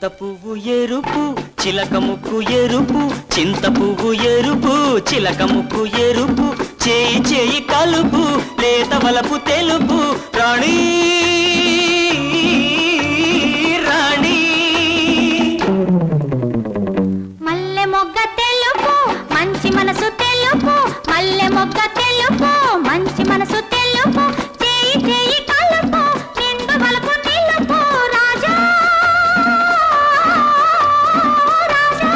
చింత పువ్వు ఎరుపు చిలక ముక్కు ఎరుపు, చింత పువ్వు ఎరుపు చిలక ముక్కు ఎరుపు, చేయి చేయి కలుపు లేత వలపు తెలుపు, రాణి రాణి. మల్లె మొగ్గ తెలుపు మంచి మనసు తెలుపు, మల్లె మొగ్గ తెలుపు మంచి మనసు తెలుపు, చేయి చేయి కలుపు నిండు వలపు తెలుపు, రాజా రాజా.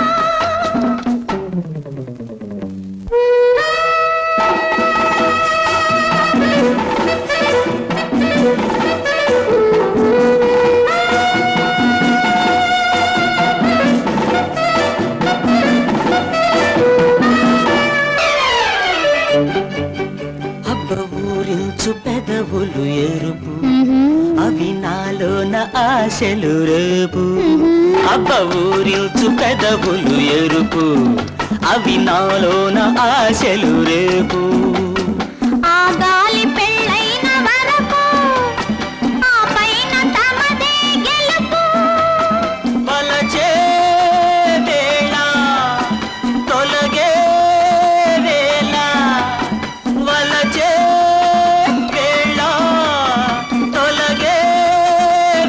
ఊరించు పెదవులు ఎరుపు, అవి నాలోన ఆశలు రేపు. అబ్బ ఊరించు పెదవులు ఎరుపు, అవి నాలోన ఆశలు రేపు. ఆ గాలి పెళ్ళైన వరకు ఆ పైన తమదే గెలుపు, వలచే వేళ తొలగే వేళ, వలచే వేళ తొలగే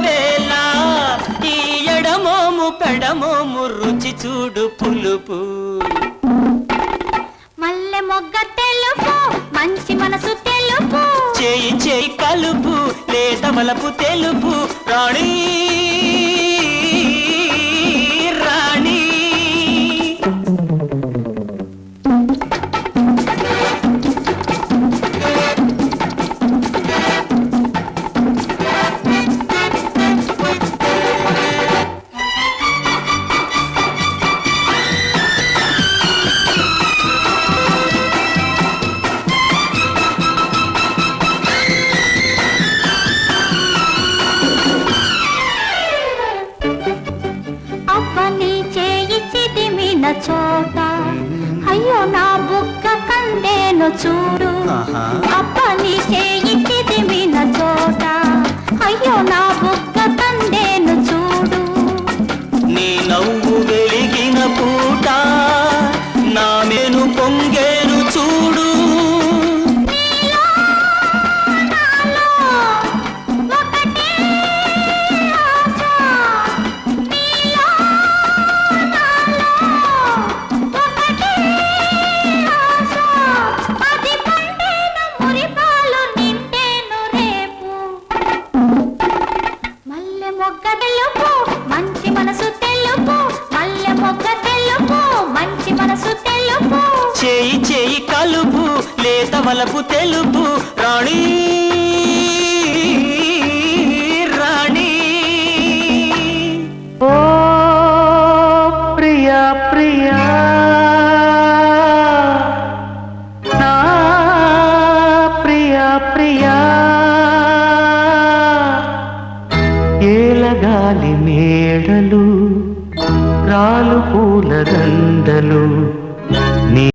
వేళ, ఈ ఎడమోము పెడమోము రుచి చూడు పులుపు. మల్లె మొగ్గ తెలుపు మంచి మనసు తెలుపు, చేయి చేయి కలుపు లేత వలపు తెలుపు, రాణి రాణి. అవ్వని చేయి చిదిమిన చోట అయ్యో నా బుగ్గ కందేను చూడు, అవ్వని చేయి చిదిమిన చోట అయ్యో నా బుగ్గ కందేను చూడు. నీ నవ్వు వెలిగిన పూట నా మెను పొంగేను చూడు. నీలో నాలో ఒకటే ఆశ, నీలో నాలో ఒకటే ఆశ, అది పండేను మురిపాలు నిండేను రేపు. మల్లె మొగ్గ తెలుపు మంచి మనసు తెలుపు, మల్లె మొగ్గ తెలుపు మంచి మనసు తెలుపు, చేయి చేయి కలుపు లేత వలపు తెలుపు, రాణి